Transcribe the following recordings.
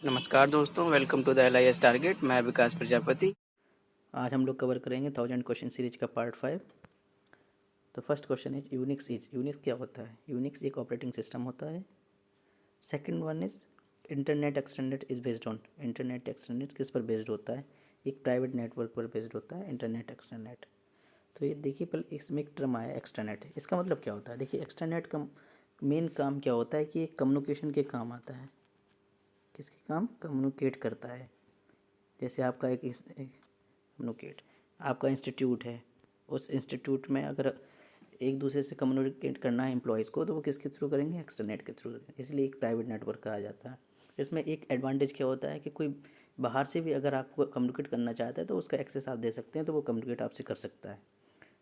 नमस्कार दोस्तों, welcome to the LIS target. मैं विकास प्रजापति। आज हम लोग कवर करेंगे 1000 क्वेश्चन सीरीज का पार्ट 5। तो फर्स्ट क्वेश्चन इज यूनिक्स क्या होता है। यूनिक्स एक ऑपरेटिंग सिस्टम होता है। Second one is internet extended is based on. Internet extended किस पर बेस्ड होता है? एक प्राइवेट नेटवर्क पर बेस्ड होता है इंटरनेट एक्सटेंडेड। तो ये देखिए, पहले इसमें एक टर्म आया एक्सटेंडेड। इसका मतलब क्या होता है? देखिए, एक्सटेंडेड का मेन काम क्या होता है कि ये कम्युनिकेशन के काम आता है। किसके काम? कम्युनिकेट करता है। जैसे आपका एक कम्युनिकेट, आपका इंस्टीट्यूट है, उस इंस्टीट्यूट में अगर एक दूसरे से कम्युनिकेट करना है एम्प्लॉयज़ को, तो वो किसके थ्रू करेंगे? एक्सटर्नेट के थ्रू करेंगे। इसलिए एक प्राइवेट नेटवर्क कहा जाता है। इसमें एक एडवांटेज क्या होता है कि कोई बाहर से भी अगर आपको कम्युनिकेट करना चाहता है तो उसका एक्सेस आप दे सकते हैं, तो वो कम्युनिकेट आपसे कर सकता है।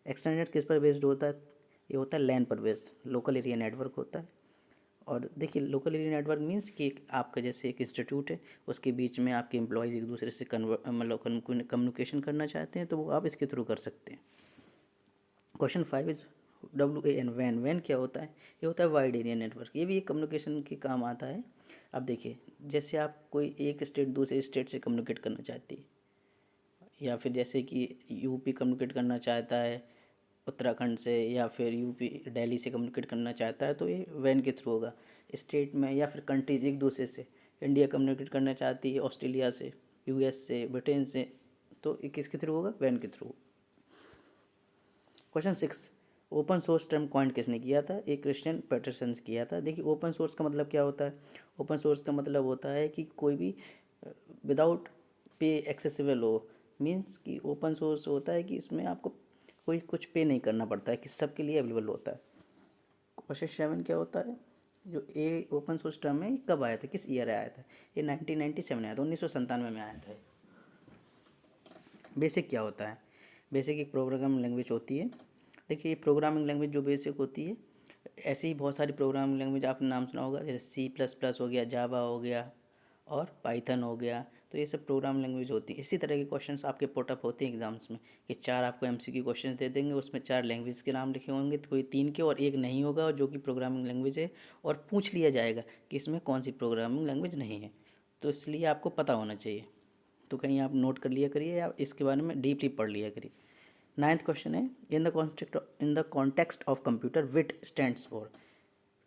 एक्सटर्नेट किस पर बेस्ड होता है? ये होता है लैन पर बेस्ड, लोकल एरिया नेटवर्क होता है। और देखिए, लोकल एरिया नेटवर्क मीन्स कि आपका जैसे एक इंस्टीट्यूट है, उसके बीच में आपके एम्प्लॉयज़ एक दूसरे से कम्युनिकेशन करना चाहते हैं, तो वो आप इसके थ्रू कर सकते हैं। Question 5 is WAN। वैन क्या होता है? ये होता है वाइड एरिया नेटवर्क। ये भी एक कम्युनिकेशन के काम आता है। अब देखिए, जैसे आप कोई एक स्टेट दूसरे स्टेट से कम्युनिकेट करना चाहती है, या फिर जैसे कि यूपी कम्युनिकेट करना चाहता है उत्तराखंड से, या फिर यूपी दिल्ली से कम्युनिकेट करना चाहता है, तो ये वैन के थ्रू होगा। स्टेट में या फिर कंट्रीज एक दूसरे से, इंडिया कम्युनिकेट करना चाहती है ऑस्ट्रेलिया से, US से, ब्रिटेन से, तो ये किसके थ्रू होगा? वैन के through. Question 6, open source term coin किसने किया था? एक क्रिश्चियन पैटरसन ने किया था। देखिए, ओपन सोर्स का मतलब क्या होता है? ओपन सोर्स का मतलब होता है कि कोई भी विदाउट पे एक्सेसिबल हो। मीन्स कि ओपन सोर्स होता है कि इसमें आपको कोई कुछ पे नहीं करना पड़ता है, कि सबके लिए अवेलेबल होता है। क्वेश्चन 7 क्या होता है? जो ए ओपन सोर्स टर्म है, कब आया था, किस ईयर आया था? ये 1997 आया था, 1997 में आया था। बेसिक क्या होता है? बेसिक एक प्रोग्रामिंग लैंग्वेज होती है। देखिए, ये प्रोग्रामिंग लैंग्वेज जो बेसिक होती है, ऐसी ही बहुत सारी प्रोग्रामिंग लैंग्वेज आपने नाम सुना होगा, जैसे C++ हो गया, जावा हो गया और पाइथन हो गया। तो ये सब प्रोग्राम लैंग्वेज होती है। इसी तरह के क्वेश्चंस आपके पुटअप होते हैं एग्जाम्स में, कि 4 आपको MCQ क्वेश्चन दे देंगे, उसमें 4 लैंग्वेज के नाम लिखे होंगे, तो कोई 3 के और एक नहीं होगा, और जो कि प्रोग्रामिंग लैंग्वेज है, और पूछ लिया जाएगा कि इसमें कौन सी प्रोग्रामिंग लैंग्वेज नहीं है। तो इसलिए आपको पता होना चाहिए। तो कहीं आप नोट कर लिया करिए, या इसके बारे में डीपली पढ़ लिया करिए। 9th क्वेश्चन है, in the context of computer bit stands for.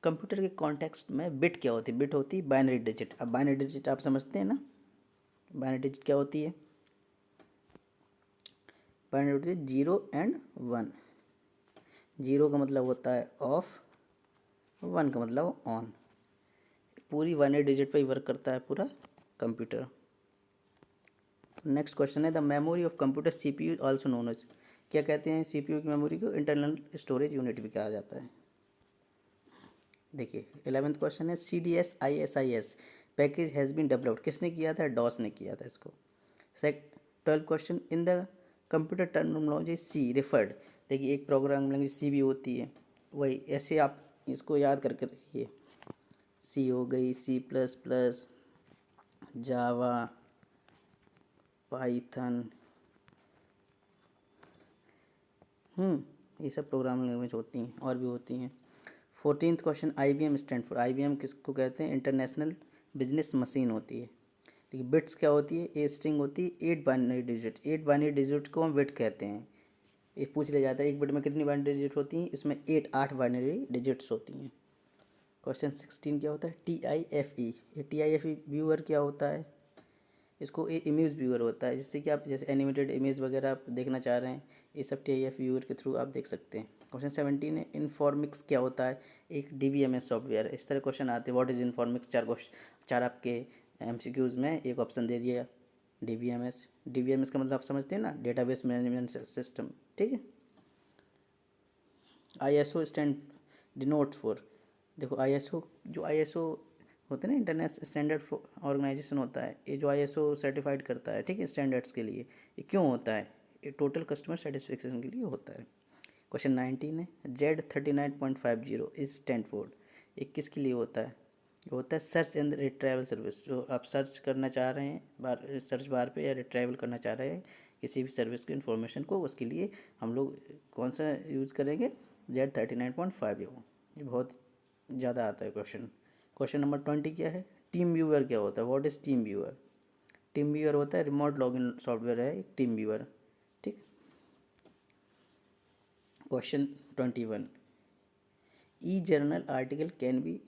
Computer के कॉन्टेक्स्ट में बिट क्या होती है? बिट होती है बाइनरी डिजिट। अब बाइनरी डिजिट आप समझते हैं ना? बाइनरी डिजिट क्या होती है? बाइनरी होती है 0 एंड 1। 0 का मतलब होता है ऑफ, 1 का मतलब ऑन। पूरी बाइनरी डिजिट पर ही वर्क करता है पूरा कंप्यूटर। नेक्स्ट क्वेश्चन है, the memory of computer CPU also known as. क्या कहते हैं CPU की मेमोरी को? इंटरनल स्टोरेज यूनिट भी कहा जाता है। देखिए, 11th क्वेश्चन है, CDS/ISIS package has been developed. किसने किया था? डॉस ने किया था इसको। 12th question, in the computer terminology C referred. देखिए, एक प्रोग्रामिंग लैंग्वेज सी भी होती है, वही ऐसे आप इसको याद करके रखिए। सी हो गई, C++, जावा, पाइथन, ये सब प्रोग्रामिंग लैंग्वेज होती हैं, और भी होती हैं। 14th question, IBM stand for. IBM किसको कहते हैं? इंटरनेशनल बिजनेस मशीन होती है। देखिए, बिट्स क्या होती है? ए स्ट्रिंग होती है 8 बाइनरी डिजिट। 8 बाइनरी डिजिट को हम बिट कहते हैं। ये पूछ लिया जाता है, एक बिट में कितनी बाइनरी डिजिट होती हैं? इसमें 8 बाइनरी डिजिट्स होती हैं। क्वेश्चन 16 क्या होता है? TIFE। ये TIFE व्यूअर क्या होता है? इसको इमेज व्यूअर होता है, जिससे कि आप जैसे एनिमेटेड इमेज वगैरह आप देखना चाह रहे हैं, ये सब TIFE व्यूअर के थ्रू आप देख सकते हैं। क्वेश्चन 17 है, इन्फॉर्मिक्स क्या होता है? एक DBMS सॉफ्टवेयर है। इस तरह क्वेश्चन आते हैं, व्हाट इज़ इन्फॉर्मिक्स। 4 आपके MCQs में एक ऑप्शन दे दिया DBMS। DBMS का मतलब आप समझते हैं ना? Database management system. ठीक है। ISO stand denote for. देखो, ISO, जो ISO होते हैं ना, इंटरनेशनल स्टैंडर्ड ऑर्गेनाइजेशन होता है, ये जो ISO सर्टिफाइड करता है, ठीक है, स्टैंडर्ड्स के लिए। ये क्यों होता है? ये टोटल कस्टमर सेटिस्फेक्शन के लिए होता है। क्वेश्चन 19 है, Z39.50 इज स्टैंड फॉर। ये किसके लिए होता है? ये होता है सर्च एंड रिट्राइवल सर्विस। जो आप सर्च करना चाह रहे हैं सर्च बार पे, या रिट्राइवल करना चाह रहे हैं किसी भी सर्विस की इन्फॉर्मेशन को, उसके लिए हम लोग कौन सा यूज़ करेंगे? Z39.50। ये बहुत ज़्यादा आता है क्वेश्चन। क्वेश्चन नंबर 20 क्या है? टीम व्यूअर क्या होता है? What is team viewer? Team viewer होता है रिमोट लॉगिन सॉफ्टवेयर है एक टीम व्यूअर। ठीक। Question 21, E journal article can be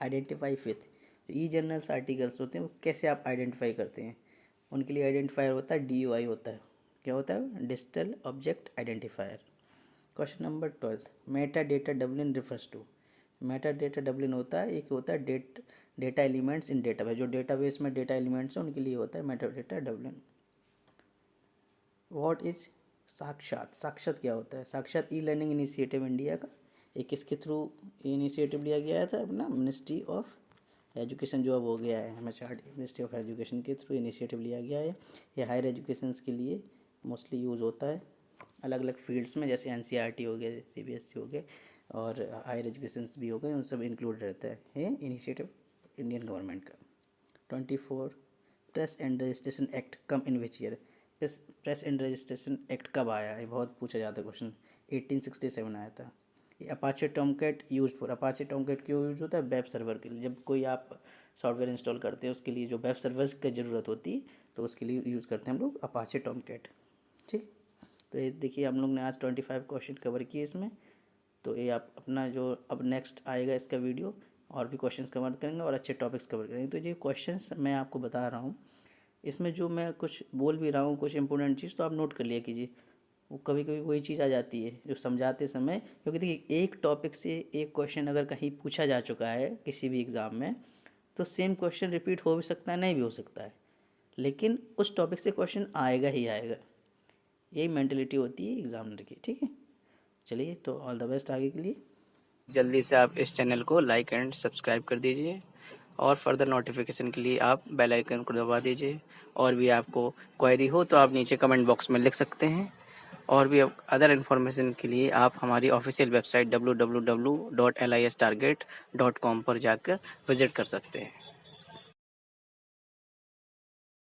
identify with. E journals articles होते हैं वो कैसे आप आइडेंटिफाई करते हैं? उनके लिए आइडेंटिफायर होता है DOI होता है। क्या होता है? Digital object identifier. Question number 12, meta data Dublin refers to. Meta data Dublin होता है, एक होता है डेटा एलिमेंट्स इन डेटाबेस। जो डेटाबेस में डेटा एलिमेंट्स हैं उनके लिए होता है meta data Dublin. What is Sakshat? Sakshat क्या होता है? साक्षात ई लर्निंग इनिशिएटिव इंडिया का एक किसके थ्रू इनिशिएटिव लिया गया था? अपना मिनिस्ट्री ऑफ एजुकेशन जो अब हो गया है मिनिस्ट्री ऑफ एजुकेशन के थ्रू इनिशिएटिव लिया गया है। ये हायर एजुकेशंस के लिए मोस्टली यूज़ होता है अलग अलग फील्ड्स में, जैसे NCERT हो गया, CBSE हो गए और हायर एजुकेशंस भी हो गए, उन सब इंक्लूड रहता है ये इनिशिएटिव इंडियन गवर्नमेंट का। 24, press and registration act come in which year? Press and registration act कब आया? ये बहुत पूछा जाता है क्वेश्चन। 1867 आया था। ये Apache Tomcat use for. Apache Tomcat क्यों यूज होता है? वेब सर्वर के लिए। जब कोई आप सॉफ्टवेयर इंस्टॉल करते हैं उसके लिए जो वेब सर्वर्स की ज़रूरत होती है तो उसके लिए यूज़ करते हैं हम लोग अपाचे टॉमकैट। ठीक। तो ये देखिए हम लोग ने आज 25 क्वेश्चन कवर किए इसमें। तो ये आप अपना जो अब नेक्स्ट आएगा इसका वीडियो और भी क्वेश्चंस कवर करेंगे और अच्छे टॉपिक्स कवर करेंगे। तो ये क्वेश्चंस मैं आपको बता रहा हूँ, इसमें जो मैं कुछ बोल भी रहा हूँ कुछ इंपॉर्टेंट चीज़ तो आप नोट कर लिया कीजिए। वो कभी कभी वही चीज़ आ जाती है जो समझाते समय, क्योंकि देखिए एक टॉपिक से एक क्वेश्चन अगर कहीं पूछा जा चुका है किसी भी एग्ज़ाम में तो सेम क्वेश्चन रिपीट हो भी सकता है, नहीं भी हो सकता है, लेकिन उस टॉपिक से क्वेश्चन आएगा ही आएगा। यही मेंटलिटी होती है एग्जामिनर की। ठीक है, चलिए तो ऑल द बेस्ट आगे के लिए। जल्दी से आप इस चैनल को लाइक एंड सब्सक्राइब कर दीजिए और फर्दर नोटिफिकेशन के लिए आप बेल आइकन को दबा दीजिए। और भी आपको क्वेरी हो तो आप नीचे कमेंट बॉक्स में लिख सकते हैं। और भी अदर इन्फॉर्मेशन के लिए आप हमारी ऑफिशियल वेबसाइट www.listarget.com पर जाकर विजिट कर सकते हैं।